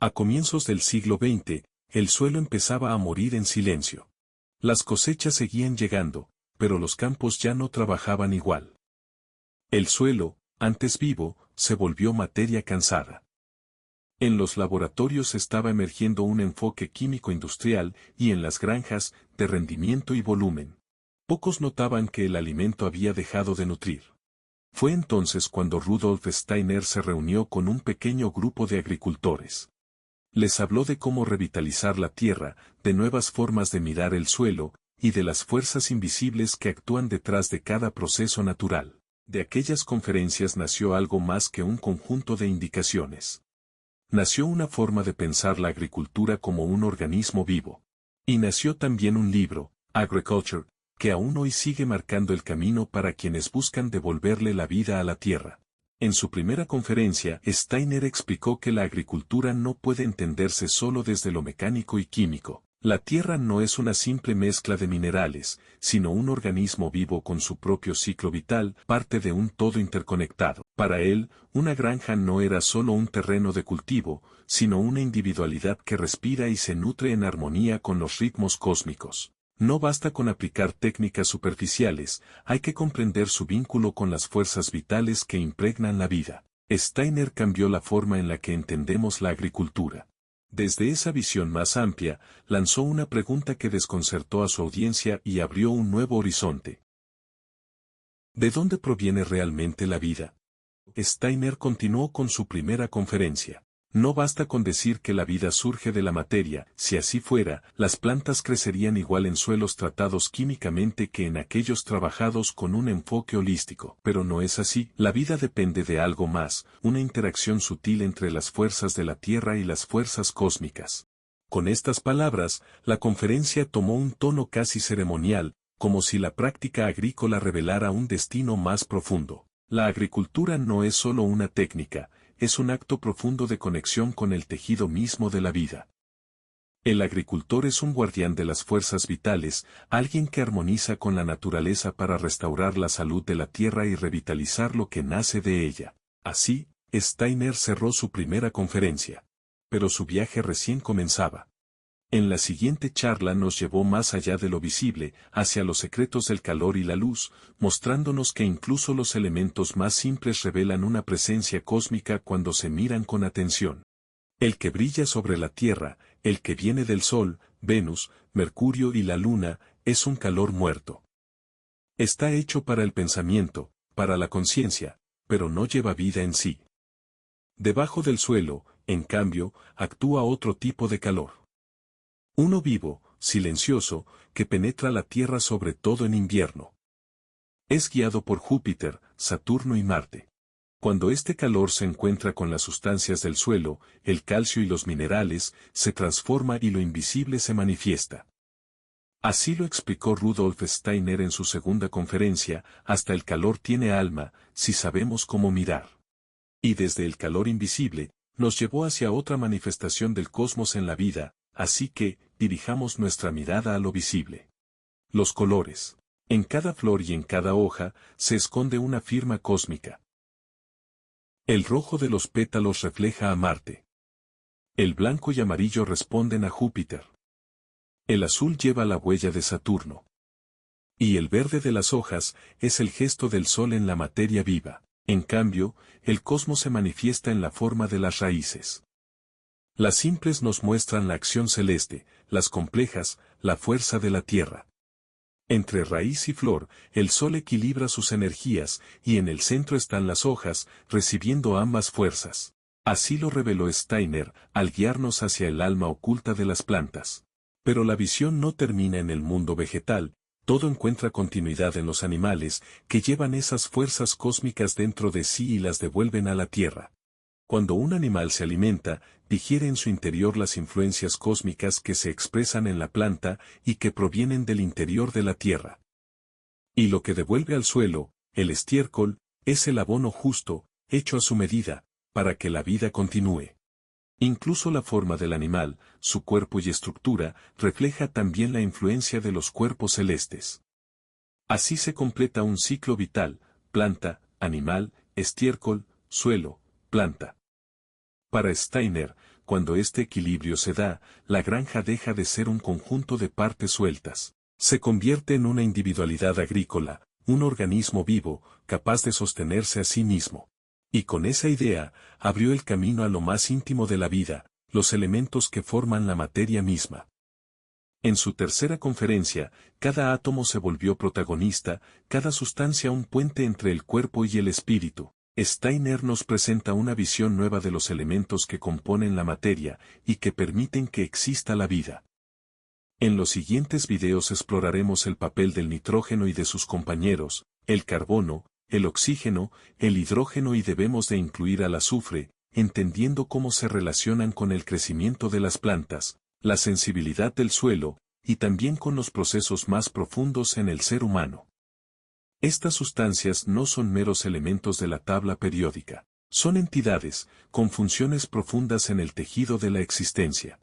A comienzos del siglo XX, el suelo empezaba a morir en silencio. Las cosechas seguían llegando, pero los campos ya no trabajaban igual. El suelo, antes vivo, se volvió materia cansada. En los laboratorios estaba emergiendo un enfoque químico industrial y en las granjas, de rendimiento y volumen. Pocos notaban que el alimento había dejado de nutrir. Fue entonces cuando Rudolf Steiner se reunió con un pequeño grupo de agricultores. Les habló de cómo revitalizar la tierra, de nuevas formas de mirar el suelo, y de las fuerzas invisibles que actúan detrás de cada proceso natural. De aquellas conferencias nació algo más que un conjunto de indicaciones. Nació una forma de pensar la agricultura como un organismo vivo. Y nació también un libro, Agriculture, que aún hoy sigue marcando el camino para quienes buscan devolverle la vida a la tierra. En su primera conferencia, Steiner explicó que la agricultura no puede entenderse solo desde lo mecánico y químico. La tierra no es una simple mezcla de minerales, sino un organismo vivo con su propio ciclo vital, parte de un todo interconectado. Para él, una granja no era solo un terreno de cultivo, sino una individualidad que respira y se nutre en armonía con los ritmos cósmicos. No basta con aplicar técnicas superficiales, hay que comprender su vínculo con las fuerzas vitales que impregnan la vida. Steiner cambió la forma en la que entendemos la agricultura. Desde esa visión más amplia, lanzó una pregunta que desconcertó a su audiencia y abrió un nuevo horizonte. ¿De dónde proviene realmente la vida? Steiner continuó con su primera conferencia. No basta con decir que la vida surge de la materia, si así fuera, las plantas crecerían igual en suelos tratados químicamente que en aquellos trabajados con un enfoque holístico. Pero no es así, la vida depende de algo más, una interacción sutil entre las fuerzas de la Tierra y las fuerzas cósmicas. Con estas palabras, la conferencia tomó un tono casi ceremonial, como si la práctica agrícola revelara un destino más profundo. La agricultura no es solo una técnica, es un acto profundo de conexión con el tejido mismo de la vida. El agricultor es un guardián de las fuerzas vitales, alguien que armoniza con la naturaleza para restaurar la salud de la tierra y revitalizar lo que nace de ella. Así, Steiner cerró su primera conferencia. Pero su viaje recién comenzaba. En la siguiente charla nos llevó más allá de lo visible, hacia los secretos del calor y la luz, mostrándonos que incluso los elementos más simples revelan una presencia cósmica cuando se miran con atención. El que brilla sobre la Tierra, el que viene del Sol, Venus, Mercurio y la Luna, es un calor muerto. Está hecho para el pensamiento, para la conciencia, pero no lleva vida en sí. Debajo del suelo, en cambio, actúa otro tipo de calor. Uno vivo, silencioso, que penetra la Tierra sobre todo en invierno. Es guiado por Júpiter, Saturno y Marte. Cuando este calor se encuentra con las sustancias del suelo, el calcio y los minerales, se transforma y lo invisible se manifiesta. Así lo explicó Rudolf Steiner en su segunda conferencia, hasta el calor tiene alma, si sabemos cómo mirar. Y desde el calor invisible, nos llevó hacia otra manifestación del cosmos en la vida, así que, dirijamos nuestra mirada a lo visible. Los colores. En cada flor y en cada hoja, se esconde una firma cósmica. El rojo de los pétalos refleja a Marte. El blanco y amarillo responden a Júpiter. El azul lleva la huella de Saturno. Y el verde de las hojas, es el gesto del sol en la materia viva. En cambio, el cosmos se manifiesta en la forma de las raíces. Las simples nos muestran la acción celeste, las complejas, la fuerza de la tierra. Entre raíz y flor, el sol equilibra sus energías, y en el centro están las hojas, recibiendo ambas fuerzas. Así lo reveló Steiner, al guiarnos hacia el alma oculta de las plantas. Pero la visión no termina en el mundo vegetal, todo encuentra continuidad en los animales, que llevan esas fuerzas cósmicas dentro de sí y las devuelven a la tierra. Cuando un animal se alimenta, digiere en su interior las influencias cósmicas que se expresan en la planta y que provienen del interior de la tierra. Y lo que devuelve al suelo, el estiércol, es el abono justo, hecho a su medida, para que la vida continúe. Incluso la forma del animal, su cuerpo y estructura, refleja también la influencia de los cuerpos celestes. Así se completa un ciclo vital, planta, animal, estiércol, suelo, planta. Para Steiner, cuando este equilibrio se da, la granja deja de ser un conjunto de partes sueltas. Se convierte en una individualidad agrícola, un organismo vivo, capaz de sostenerse a sí mismo. Y con esa idea, abrió el camino a lo más íntimo de la vida, los elementos que forman la materia misma. En su tercera conferencia, cada átomo se volvió protagonista, cada sustancia un puente entre el cuerpo y el espíritu. Steiner nos presenta una visión nueva de los elementos que componen la materia y que permiten que exista la vida. En los siguientes videos exploraremos el papel del nitrógeno y de sus compañeros, el carbono, el oxígeno, el hidrógeno y debemos de incluir al azufre, entendiendo cómo se relacionan con el crecimiento de las plantas, la sensibilidad del suelo, y también con los procesos más profundos en el ser humano. Estas sustancias no son meros elementos de la tabla periódica, son entidades, con funciones profundas en el tejido de la existencia.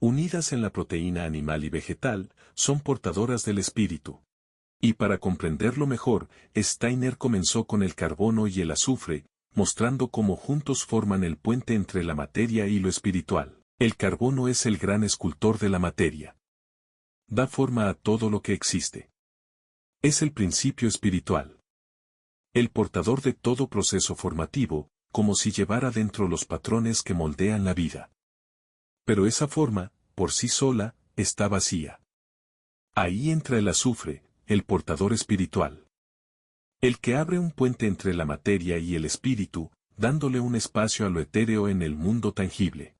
Unidas en la proteína animal y vegetal, son portadoras del espíritu. Y para comprenderlo mejor, Steiner comenzó con el carbono y el azufre, mostrando cómo juntos forman el puente entre la materia y lo espiritual. El carbono es el gran escultor de la materia. Da forma a todo lo que existe. Es el principio espiritual. El portador de todo proceso formativo, como si llevara dentro los patrones que moldean la vida. Pero esa forma, por sí sola, está vacía. Ahí entra el azufre, el portador espiritual. El que abre un puente entre la materia y el espíritu, dándole un espacio a lo etéreo en el mundo tangible.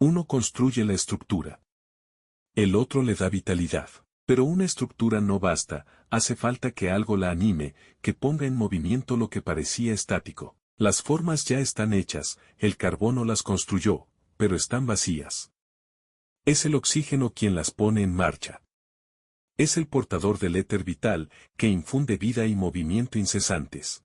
Uno construye la estructura. El otro le da vitalidad. Pero una estructura no basta, hace falta que algo la anime, que ponga en movimiento lo que parecía estático. Las formas ya están hechas, el carbono las construyó, pero están vacías. Es el oxígeno quien las pone en marcha. Es el portador del éter vital, que infunde vida y movimiento incesantes.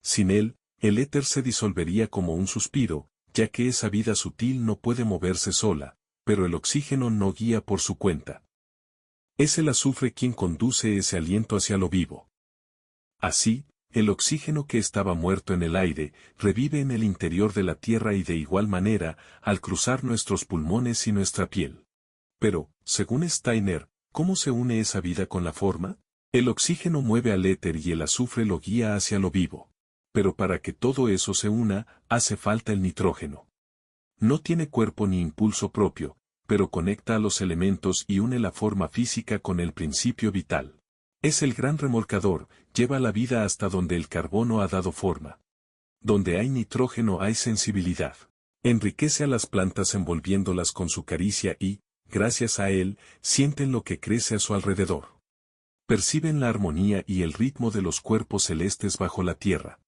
Sin él, el éter se disolvería como un suspiro, ya que esa vida sutil no puede moverse sola, pero el oxígeno no guía por su cuenta. Es el azufre quien conduce ese aliento hacia lo vivo. Así, el oxígeno que estaba muerto en el aire, revive en el interior de la tierra y de igual manera, al cruzar nuestros pulmones y nuestra piel. Pero, según Steiner, ¿cómo se une esa vida con la forma? El oxígeno mueve al éter y el azufre lo guía hacia lo vivo. Pero para que todo eso se una, hace falta el nitrógeno. No tiene cuerpo ni impulso propio, pero conecta a los elementos y une la forma física con el principio vital. Es el gran remolcador, lleva la vida hasta donde el carbono ha dado forma. Donde hay nitrógeno hay sensibilidad. Enriquece a las plantas envolviéndolas con su caricia y, gracias a él, sienten lo que crece a su alrededor. Perciben la armonía y el ritmo de los cuerpos celestes bajo la tierra.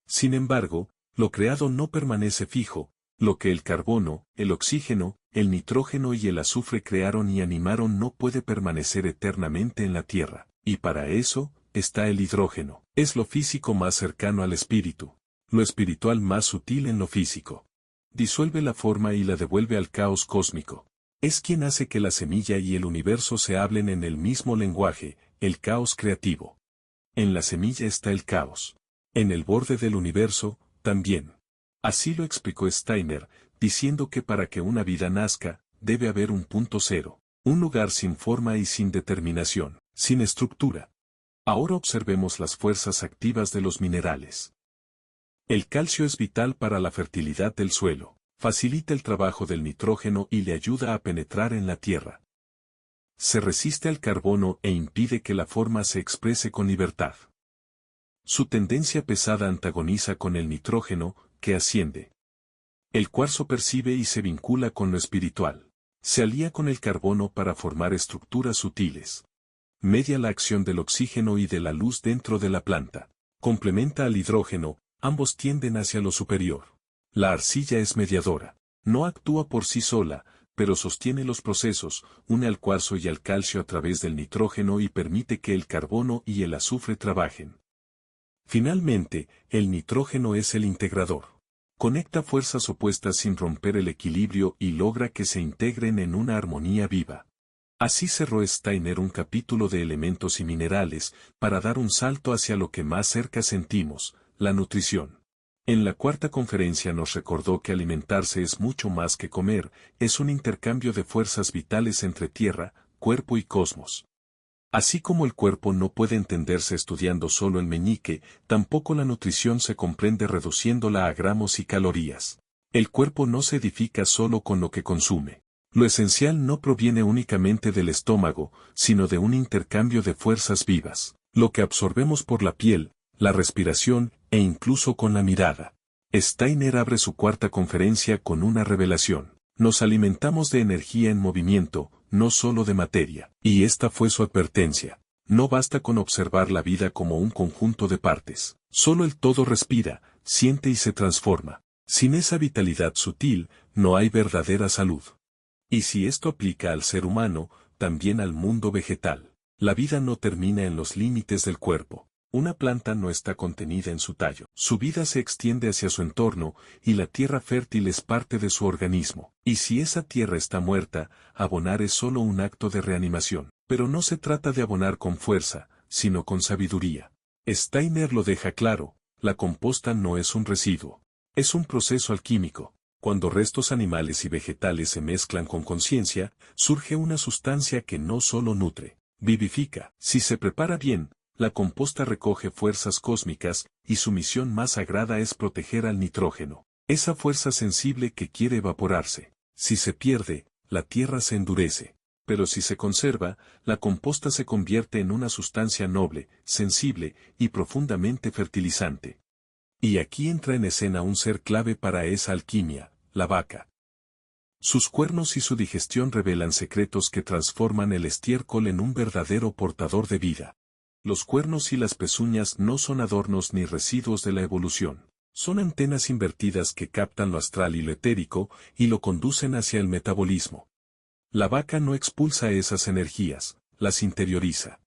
Sin embargo, lo creado no permanece fijo, lo que el carbono, el oxígeno, el nitrógeno y el azufre crearon y animaron no puede permanecer eternamente en la tierra, y para eso, está el hidrógeno. Es lo físico más cercano al espíritu, lo espiritual más sutil en lo físico. Disuelve la forma y la devuelve al caos cósmico. Es quien hace que la semilla y el universo se hablen en el mismo lenguaje, el caos creativo. En la semilla está el caos. En el borde del universo, también. Así lo explicó Steiner, diciendo que para que una vida nazca, debe haber un punto cero, un lugar sin forma y sin determinación, sin estructura. Ahora observemos las fuerzas activas de los minerales. El calcio es vital para la fertilidad del suelo, facilita el trabajo del nitrógeno y le ayuda a penetrar en la tierra. Se resiste al carbono e impide que la forma se exprese con libertad. Su tendencia pesada antagoniza con el nitrógeno, que asciende. El cuarzo percibe y se vincula con lo espiritual. Se alía con el carbono para formar estructuras sutiles. Media la acción del oxígeno y de la luz dentro de la planta. Complementa al hidrógeno, ambos tienden hacia lo superior. La arcilla es mediadora. No actúa por sí sola, pero sostiene los procesos, une al cuarzo y al calcio a través del nitrógeno y permite que el carbono y el azufre trabajen. Finalmente, el nitrógeno es el integrador. Conecta fuerzas opuestas sin romper el equilibrio y logra que se integren en una armonía viva. Así cerró Steiner un capítulo de elementos y minerales, para dar un salto hacia lo que más cerca sentimos, la nutrición. En la cuarta conferencia nos recordó que alimentarse es mucho más que comer, es un intercambio de fuerzas vitales entre tierra, cuerpo y cosmos. Así como el cuerpo no puede entenderse estudiando solo el meñique, tampoco la nutrición se comprende reduciéndola a gramos y calorías. El cuerpo no se edifica solo con lo que consume. Lo esencial no proviene únicamente del estómago, sino de un intercambio de fuerzas vivas, lo que absorbemos por la piel, la respiración e incluso con la mirada. Steiner abre su cuarta conferencia con una revelación. Nos alimentamos de energía en movimiento, no solo de materia. Y esta fue su advertencia. No basta con observar la vida como un conjunto de partes. Solo el todo respira, siente y se transforma. Sin esa vitalidad sutil, no hay verdadera salud. Y si esto aplica al ser humano, también al mundo vegetal. La vida no termina en los límites del cuerpo. Una planta no está contenida en su tallo. Su vida se extiende hacia su entorno, y la tierra fértil es parte de su organismo. Y si esa tierra está muerta, abonar es solo un acto de reanimación. Pero no se trata de abonar con fuerza, sino con sabiduría. Steiner lo deja claro, la composta no es un residuo. Es un proceso alquímico. Cuando restos animales y vegetales se mezclan con conciencia, surge una sustancia que no solo nutre, vivifica. Si se prepara bien, la composta recoge fuerzas cósmicas, y su misión más sagrada es proteger al nitrógeno, esa fuerza sensible que quiere evaporarse. Si se pierde, la tierra se endurece. Pero si se conserva, la composta se convierte en una sustancia noble, sensible y profundamente fertilizante. Y aquí entra en escena un ser clave para esa alquimia, la vaca. Sus cuernos y su digestión revelan secretos que transforman el estiércol en un verdadero portador de vida. Los cuernos y las pezuñas no son adornos ni residuos de la evolución. Son antenas invertidas que captan lo astral y lo etérico, y lo conducen hacia el metabolismo. La vaca no expulsa esas energías, las interioriza.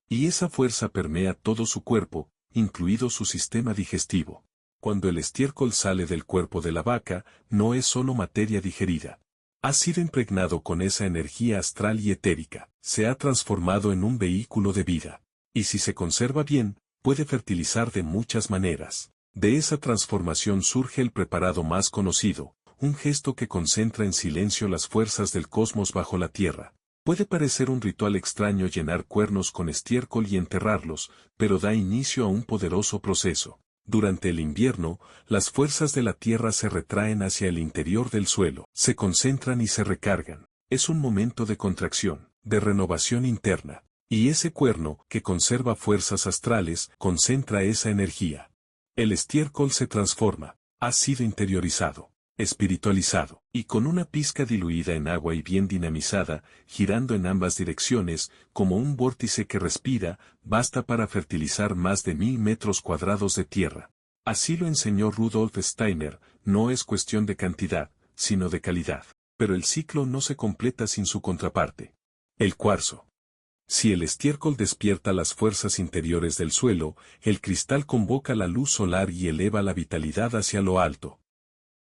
Y esa fuerza permea todo su cuerpo, incluido su sistema digestivo. Cuando el estiércol sale del cuerpo de la vaca, no es solo materia digerida. Ha sido impregnado con esa energía astral y etérica. Se ha transformado en un vehículo de vida. Y si se conserva bien, puede fertilizar de muchas maneras. De esa transformación surge el preparado más conocido, un gesto que concentra en silencio las fuerzas del cosmos bajo la tierra. Puede parecer un ritual extraño llenar cuernos con estiércol y enterrarlos, pero da inicio a un poderoso proceso. Durante el invierno, las fuerzas de la tierra se retraen hacia el interior del suelo, se concentran y se recargan. Es un momento de contracción, de renovación interna. Y ese cuerno, que conserva fuerzas astrales, concentra esa energía. El estiércol se transforma, ha sido interiorizado, espiritualizado, y con una pizca diluida en agua y bien dinamizada, girando en ambas direcciones, como un vórtice que respira, basta para fertilizar más de 1000 metros cuadrados de tierra. Así lo enseñó Rudolf Steiner, no es cuestión de cantidad, sino de calidad. Pero el ciclo no se completa sin su contraparte. El cuarzo. Si el estiércol despierta las fuerzas interiores del suelo, el cristal convoca la luz solar y eleva la vitalidad hacia lo alto.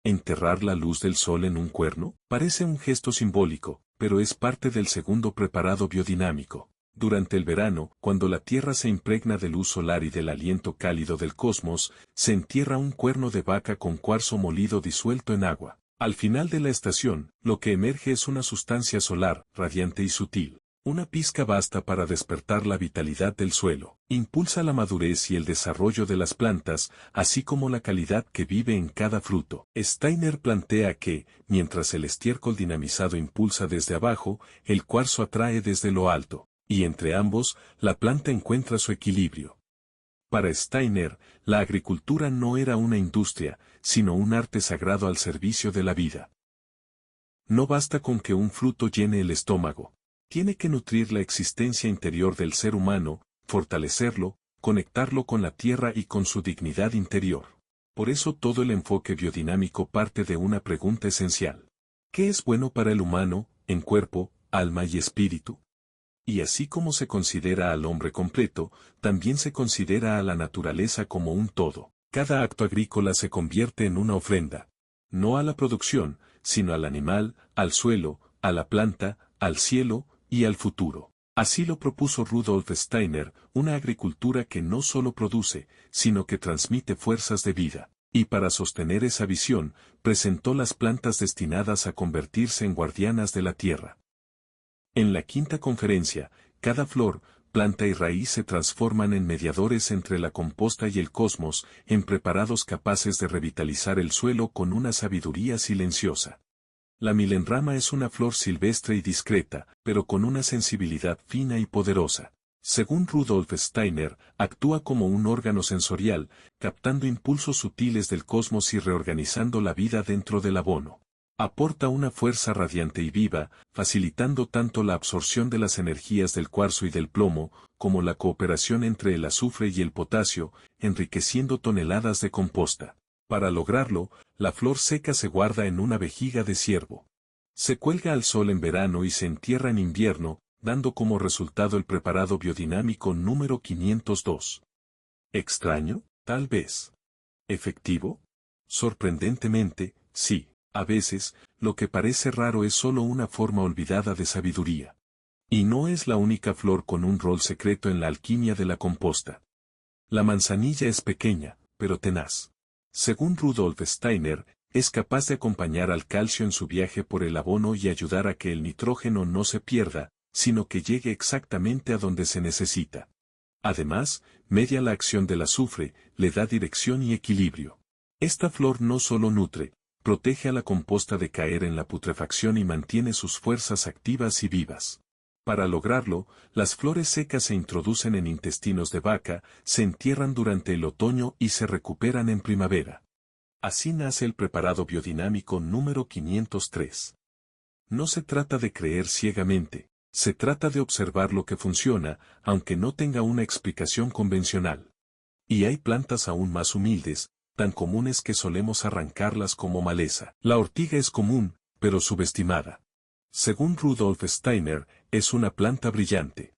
¿Enterrar la luz del sol en un cuerno? Parece un gesto simbólico, pero es parte del segundo preparado biodinámico. Durante el verano, cuando la tierra se impregna de luz solar y del aliento cálido del cosmos, se entierra un cuerno de vaca con cuarzo molido disuelto en agua. Al final de la estación, lo que emerge es una sustancia solar, radiante y sutil. Una pizca basta para despertar la vitalidad del suelo, impulsa la madurez y el desarrollo de las plantas, así como la calidad que vive en cada fruto. Steiner plantea que, mientras el estiércol dinamizado impulsa desde abajo, el cuarzo atrae desde lo alto, y entre ambos, la planta encuentra su equilibrio. Para Steiner, la agricultura no era una industria, sino un arte sagrado al servicio de la vida. No basta con que un fruto llene el estómago. Tiene que nutrir la existencia interior del ser humano, fortalecerlo, conectarlo con la tierra y con su dignidad interior. Por eso todo el enfoque biodinámico parte de una pregunta esencial. ¿Qué es bueno para el humano, en cuerpo, alma y espíritu? Y así como se considera al hombre completo, también se considera a la naturaleza como un todo. Cada acto agrícola se convierte en una ofrenda. No a la producción, sino al animal, al suelo, a la planta, al cielo, y al futuro. Así lo propuso Rudolf Steiner, una agricultura que no solo produce, sino que transmite fuerzas de vida. Y para sostener esa visión, presentó las plantas destinadas a convertirse en guardianas de la tierra. En la quinta conferencia, cada flor, planta y raíz se transforman en mediadores entre la composta y el cosmos, en preparados capaces de revitalizar el suelo con una sabiduría silenciosa. La milenrama es una flor silvestre y discreta, pero con una sensibilidad fina y poderosa. Según Rudolf Steiner, actúa como un órgano sensorial, captando impulsos sutiles del cosmos y reorganizando la vida dentro del abono. Aporta una fuerza radiante y viva, facilitando tanto la absorción de las energías del cuarzo y del plomo, como la cooperación entre el azufre y el potasio, enriqueciendo toneladas de composta. Para lograrlo, la flor seca se guarda en una vejiga de ciervo. Se cuelga al sol en verano y se entierra en invierno, dando como resultado el preparado biodinámico número 502. ¿Extraño? Tal vez. ¿Efectivo? Sorprendentemente, sí. A veces, lo que parece raro es solo una forma olvidada de sabiduría. Y no es la única flor con un rol secreto en la alquimia de la composta. La manzanilla es pequeña, pero tenaz. Según Rudolf Steiner, es capaz de acompañar al calcio en su viaje por el abono y ayudar a que el nitrógeno no se pierda, sino que llegue exactamente a donde se necesita. Además, media la acción del azufre, le da dirección y equilibrio. Esta flor no solo nutre, protege a la composta de caer en la putrefacción y mantiene sus fuerzas activas y vivas. Para lograrlo, las flores secas se introducen en intestinos de vaca, se entierran durante el otoño y se recuperan en primavera. Así nace el preparado biodinámico número 503. No se trata de creer ciegamente, se trata de observar lo que funciona, aunque no tenga una explicación convencional. Y hay plantas aún más humildes, tan comunes que solemos arrancarlas como maleza. La ortiga es común, pero subestimada. Según Rudolf Steiner, es una planta brillante.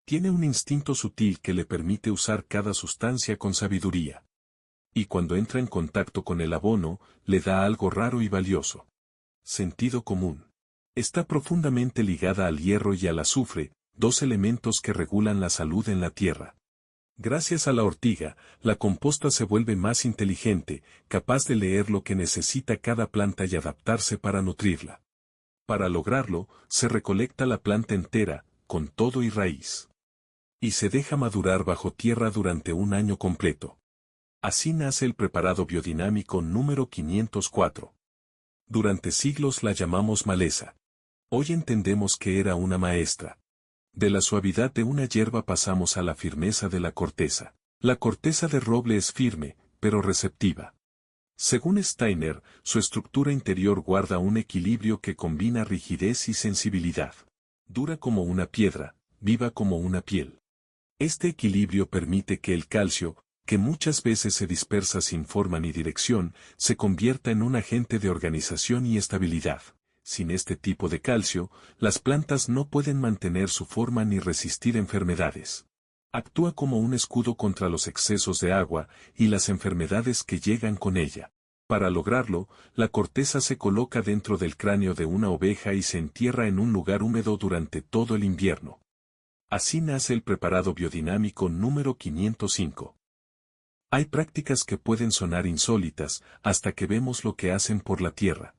Tiene un instinto sutil que le permite usar cada sustancia con sabiduría. Y cuando entra en contacto con el abono, le da algo raro y valioso. Sentido común. Está profundamente ligada al hierro y al azufre, dos elementos que regulan la salud en la tierra. Gracias a la ortiga, la composta se vuelve más inteligente, capaz de leer lo que necesita cada planta y adaptarse para nutrirla. Para lograrlo, se recolecta la planta entera, con todo y raíz. Y se deja madurar bajo tierra durante un año completo. Así nace el preparado biodinámico número 504. Durante siglos la llamamos maleza. Hoy entendemos que era una maestra. De la suavidad de una hierba pasamos a la firmeza de la corteza. La corteza de roble es firme, pero receptiva. Según Steiner, su estructura interior guarda un equilibrio que combina rigidez y sensibilidad. Dura como una piedra, viva como una piel. Este equilibrio permite que el calcio, que muchas veces se dispersa sin forma ni dirección, se convierta en un agente de organización y estabilidad. Sin este tipo de calcio, las plantas no pueden mantener su forma ni resistir enfermedades. Actúa como un escudo contra los excesos de agua y las enfermedades que llegan con ella. Para lograrlo, la corteza se coloca dentro del cráneo de una oveja y se entierra en un lugar húmedo durante todo el invierno. Así nace el preparado biodinámico número 505. Hay prácticas que pueden sonar insólitas, hasta que vemos lo que hacen por la tierra.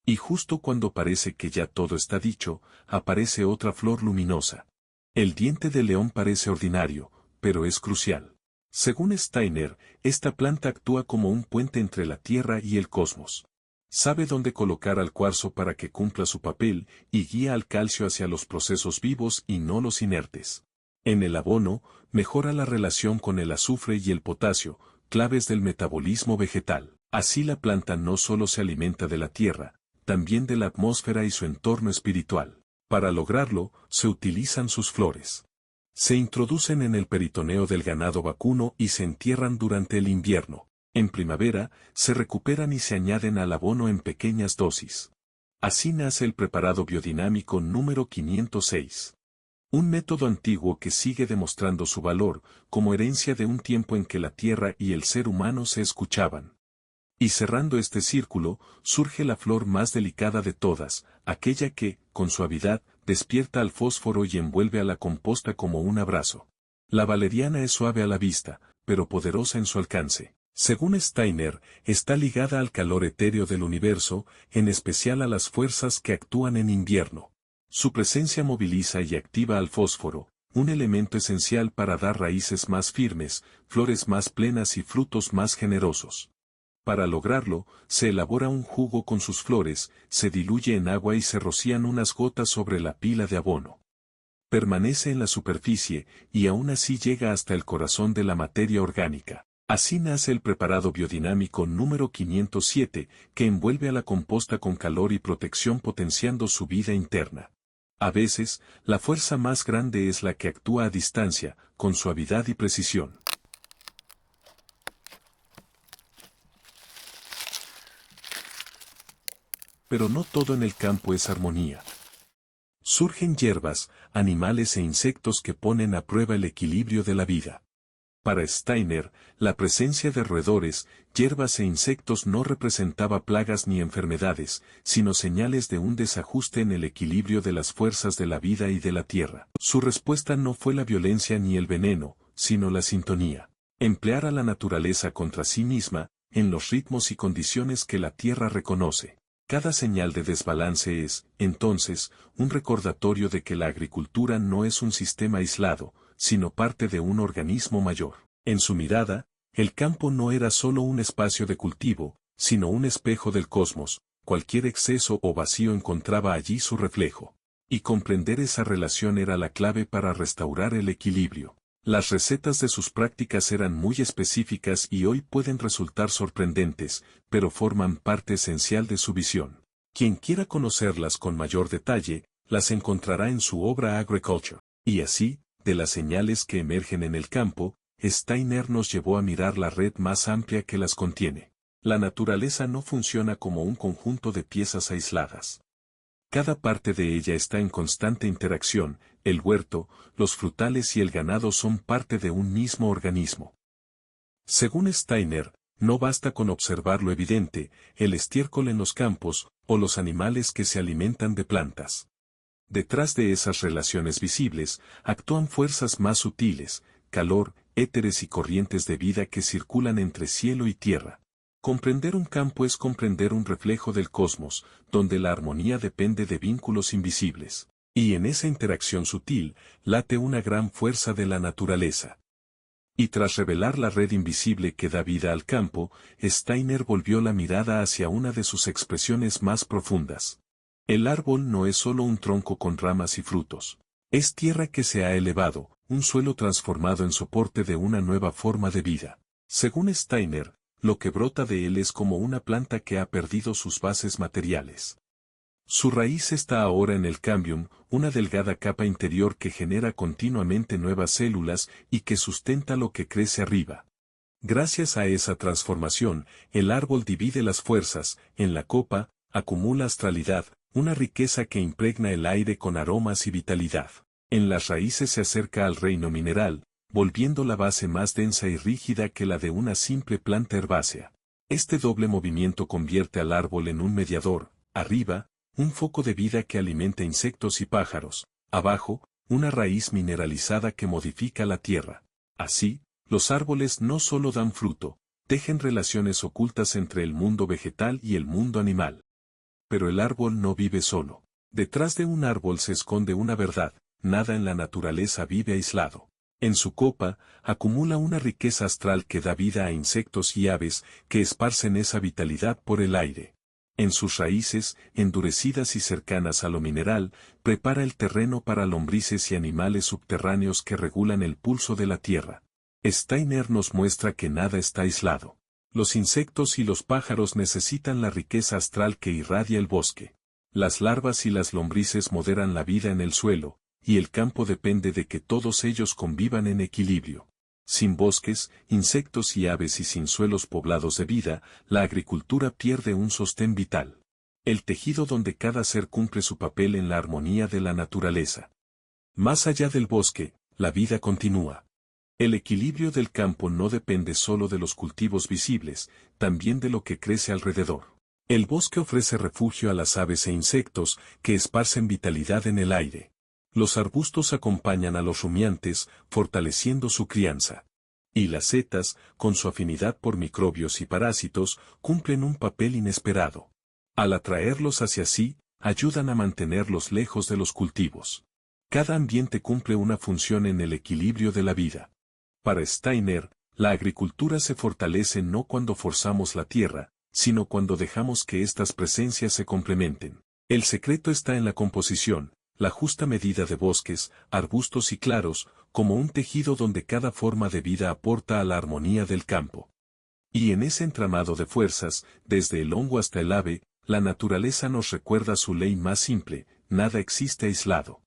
Y justo cuando parece que ya todo está dicho, aparece otra flor luminosa. El diente de león parece ordinario, pero es crucial. Según Steiner, esta planta actúa como un puente entre la tierra y el cosmos. Sabe dónde colocar al cuarzo para que cumpla su papel y guía al calcio hacia los procesos vivos y no los inertes. En el abono, mejora la relación con el azufre y el potasio, claves del metabolismo vegetal. Así la planta no solo se alimenta de la tierra, también de la atmósfera y su entorno espiritual. Para lograrlo, se utilizan sus flores. Se introducen en el peritoneo del ganado vacuno y se entierran durante el invierno. En primavera, se recuperan y se añaden al abono en pequeñas dosis. Así nace el preparado biodinámico número 506. Un método antiguo que sigue demostrando su valor, como herencia de un tiempo en que la tierra y el ser humano se escuchaban. Y cerrando este círculo, surge la flor más delicada de todas, aquella que, con suavidad, despierta al fósforo y envuelve a la composta como un abrazo. La valeriana es suave a la vista, pero poderosa en su alcance. Según Steiner, está ligada al calor etéreo del universo, en especial a las fuerzas que actúan en invierno. Su presencia moviliza y activa al fósforo, un elemento esencial para dar raíces más firmes, flores más plenas y frutos más generosos. Para lograrlo, se elabora un jugo con sus flores, se diluye en agua y se rocían unas gotas sobre la pila de abono. Permanece en la superficie, y aún así llega hasta el corazón de la materia orgánica. Así nace el preparado biodinámico número 507, que envuelve a la composta con calor y protección potenciando su vida interna. A veces, la fuerza más grande es la que actúa a distancia, con suavidad y precisión. Pero no todo en el campo es armonía. Surgen hierbas, animales e insectos que ponen a prueba el equilibrio de la vida. Para Steiner, la presencia de roedores, hierbas e insectos no representaba plagas ni enfermedades, sino señales de un desajuste en el equilibrio de las fuerzas de la vida y de la tierra. Su respuesta no fue la violencia ni el veneno, sino la sintonía. Emplear a la naturaleza contra sí misma, en los ritmos y condiciones que la tierra reconoce. Cada señal de desbalance es, entonces, un recordatorio de que la agricultura no es un sistema aislado, sino parte de un organismo mayor. En su mirada, el campo no era solo un espacio de cultivo, sino un espejo del cosmos, cualquier exceso o vacío encontraba allí su reflejo. Y comprender esa relación era la clave para restaurar el equilibrio. Las recetas de sus prácticas eran muy específicas y hoy pueden resultar sorprendentes, pero forman parte esencial de su visión. Quien quiera conocerlas con mayor detalle, las encontrará en su obra Agriculture. Y así, de las señales que emergen en el campo, Steiner nos llevó a mirar la red más amplia que las contiene. La naturaleza no funciona como un conjunto de piezas aisladas. Cada parte de ella está en constante interacción, el huerto, los frutales y el ganado son parte de un mismo organismo. Según Steiner, no basta con observar lo evidente, el estiércol en los campos, o los animales que se alimentan de plantas. Detrás de esas relaciones visibles, actúan fuerzas más sutiles, calor, éteres y corrientes de vida que circulan entre cielo y tierra. Comprender un campo es comprender un reflejo del cosmos, donde la armonía depende de vínculos invisibles. Y en esa interacción sutil, late una gran fuerza de la naturaleza. Y tras revelar la red invisible que da vida al campo, Steiner volvió la mirada hacia una de sus expresiones más profundas. El árbol no es solo un tronco con ramas y frutos. Es tierra que se ha elevado, un suelo transformado en soporte de una nueva forma de vida. Según Steiner, lo que brota de él es como una planta que ha perdido sus bases materiales. Su raíz está ahora en el cambium, una delgada capa interior que genera continuamente nuevas células y que sustenta lo que crece arriba. Gracias a esa transformación, el árbol divide las fuerzas, en la copa, acumula astralidad, una riqueza que impregna el aire con aromas y vitalidad. En las raíces se acerca al reino mineral, volviendo la base más densa y rígida que la de una simple planta herbácea. Este doble movimiento convierte al árbol en un mediador, arriba, un foco de vida que alimenta insectos y pájaros, abajo, una raíz mineralizada que modifica la tierra. Así, los árboles no solo dan fruto, tejen relaciones ocultas entre el mundo vegetal y el mundo animal. Pero el árbol no vive solo. Detrás de un árbol se esconde una verdad, nada en la naturaleza vive aislado. En su copa, acumula una riqueza astral que da vida a insectos y aves que esparcen esa vitalidad por el aire. En sus raíces, endurecidas y cercanas a lo mineral, prepara el terreno para lombrices y animales subterráneos que regulan el pulso de la tierra. Steiner nos muestra que nada está aislado. Los insectos y los pájaros necesitan la riqueza astral que irradia el bosque. Las larvas y las lombrices moderan la vida en el suelo, y el campo depende de que todos ellos convivan en equilibrio. Sin bosques, insectos y aves y sin suelos poblados de vida, la agricultura pierde un sostén vital. El tejido donde cada ser cumple su papel en la armonía de la naturaleza. Más allá del bosque, la vida continúa. El equilibrio del campo no depende solo de los cultivos visibles, también de lo que crece alrededor. El bosque ofrece refugio a las aves e insectos que esparcen vitalidad en el aire. Los arbustos acompañan a los rumiantes, fortaleciendo su crianza. Y las setas, con su afinidad por microbios y parásitos, cumplen un papel inesperado. Al atraerlos hacia sí, ayudan a mantenerlos lejos de los cultivos. Cada ambiente cumple una función en el equilibrio de la vida. Para Steiner, la agricultura se fortalece no cuando forzamos la tierra, sino cuando dejamos que estas presencias se complementen. El secreto está en la composición, la justa medida de bosques, arbustos y claros, como un tejido donde cada forma de vida aporta a la armonía del campo. Y en ese entramado de fuerzas, desde el hongo hasta el ave, la naturaleza nos recuerda su ley más simple: nada existe aislado.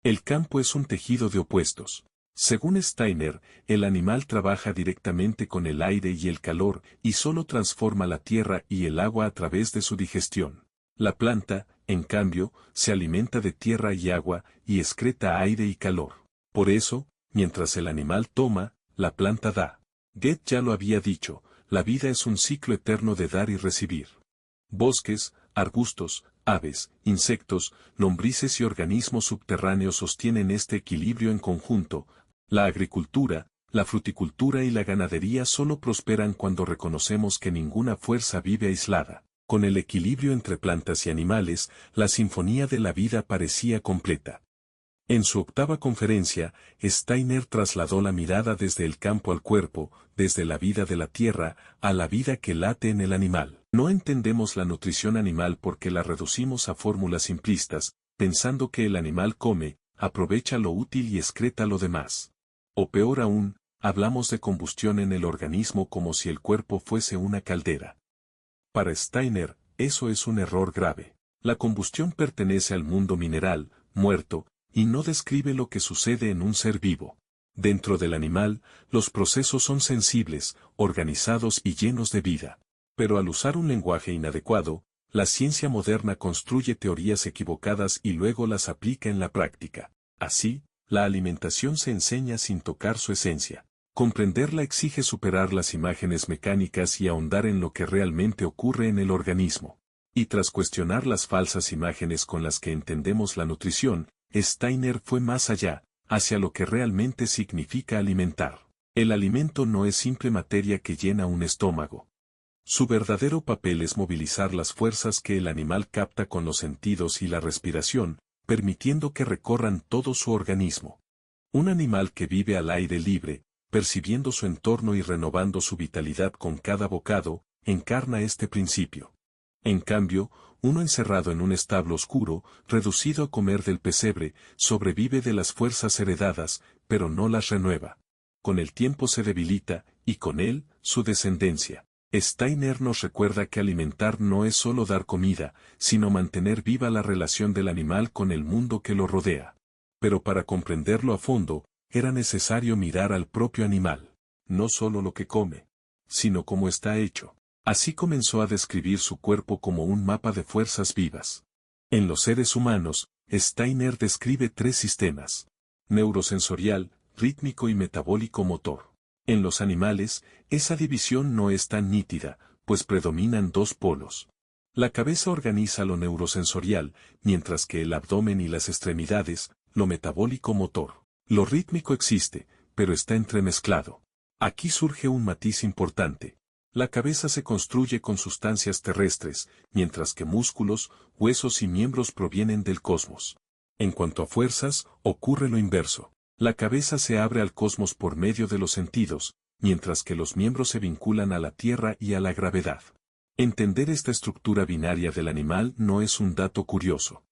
El campo es un tejido de opuestos. Según Steiner, el animal trabaja directamente con el aire y el calor, y solo transforma la tierra y el agua a través de su digestión. La planta, en cambio, se alimenta de tierra y agua, y excreta aire y calor. Por eso, mientras el animal toma, la planta da. Goethe ya lo había dicho: la vida es un ciclo eterno de dar y recibir. Bosques, arbustos, aves, insectos, lombrices y organismos subterráneos sostienen este equilibrio en conjunto. La agricultura, la fruticultura y la ganadería solo prosperan cuando reconocemos que ninguna fuerza vive aislada. Con el equilibrio entre plantas y animales, la sinfonía de la vida parecía completa. En su octava conferencia, Steiner trasladó la mirada desde el campo al cuerpo, desde la vida de la tierra, a la vida que late en el animal. No entendemos la nutrición animal porque la reducimos a fórmulas simplistas, pensando que el animal come, aprovecha lo útil y excreta lo demás. O peor aún, hablamos de combustión en el organismo como si el cuerpo fuese una caldera. Para Steiner, eso es un error grave. La combustión pertenece al mundo mineral, muerto, y no describe lo que sucede en un ser vivo. Dentro del animal, los procesos son sensibles, organizados y llenos de vida. Pero al usar un lenguaje inadecuado, la ciencia moderna construye teorías equivocadas y luego las aplica en la práctica. Así, la alimentación se enseña sin tocar su esencia. Comprenderla exige superar las imágenes mecánicas y ahondar en lo que realmente ocurre en el organismo. Y tras cuestionar las falsas imágenes con las que entendemos la nutrición, Steiner fue más allá, hacia lo que realmente significa alimentar. El alimento no es simple materia que llena un estómago. Su verdadero papel es movilizar las fuerzas que el animal capta con los sentidos y la respiración, permitiendo que recorran todo su organismo. Un animal que vive al aire libre, percibiendo su entorno y renovando su vitalidad con cada bocado, encarna este principio. En cambio, uno encerrado en un establo oscuro, reducido a comer del pesebre, sobrevive de las fuerzas heredadas, pero no las renueva. Con el tiempo se debilita, y con él, su descendencia. Steiner nos recuerda que alimentar no es solo dar comida, sino mantener viva la relación del animal con el mundo que lo rodea. Pero para comprenderlo a fondo, era necesario mirar al propio animal, no solo lo que come, sino cómo está hecho. Así comenzó a describir su cuerpo como un mapa de fuerzas vivas. En los seres humanos, Steiner describe 3 sistemas: neurosensorial, rítmico y metabólico motor. En los animales, esa división no es tan nítida, pues predominan 2 polos. La cabeza organiza lo neurosensorial, mientras que el abdomen y las extremidades, lo metabólico motor. Lo rítmico existe, pero está entremezclado. Aquí surge un matiz importante. La cabeza se construye con sustancias terrestres, mientras que músculos, huesos y miembros provienen del cosmos. En cuanto a fuerzas, ocurre lo inverso. La cabeza se abre al cosmos por medio de los sentidos, mientras que los miembros se vinculan a la tierra y a la gravedad. Entender esta estructura binaria del animal no es un dato curioso.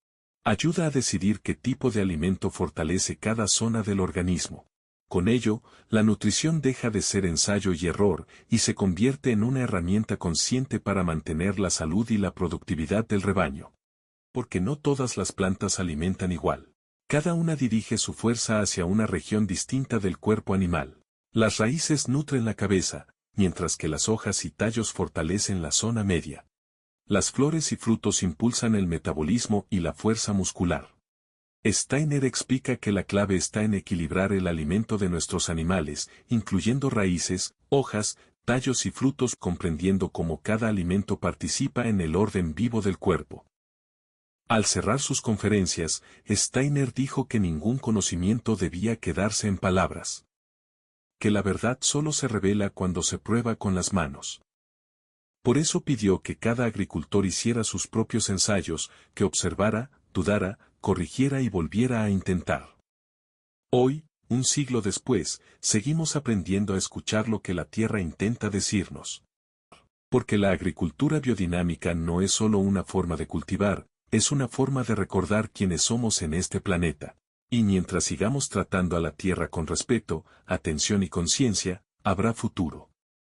Ayuda a decidir qué tipo de alimento fortalece cada zona del organismo. Con ello, la nutrición deja de ser ensayo y error, y se convierte en una herramienta consciente para mantener la salud y la productividad del rebaño. Porque no todas las plantas alimentan igual. Cada una dirige su fuerza hacia una región distinta del cuerpo animal. Las raíces nutren la cabeza, mientras que las hojas y tallos fortalecen la zona media. Las flores y frutos impulsan el metabolismo y la fuerza muscular. Steiner explica que la clave está en equilibrar el alimento de nuestros animales, incluyendo raíces, hojas, tallos y frutos, comprendiendo cómo cada alimento participa en el orden vivo del cuerpo. Al cerrar sus conferencias, Steiner dijo que ningún conocimiento debía quedarse en palabras. que la verdad solo se revela cuando se prueba con las manos. Por eso pidió que cada agricultor hiciera sus propios ensayos, que observara, dudara, corrigiera y volviera a intentar. Hoy, un siglo después, seguimos aprendiendo a escuchar lo que la tierra intenta decirnos. Porque la agricultura biodinámica no es solo una forma de cultivar, es una forma de recordar quiénes somos en este planeta. Y mientras sigamos tratando a la tierra con respeto, atención y conciencia, habrá futuro.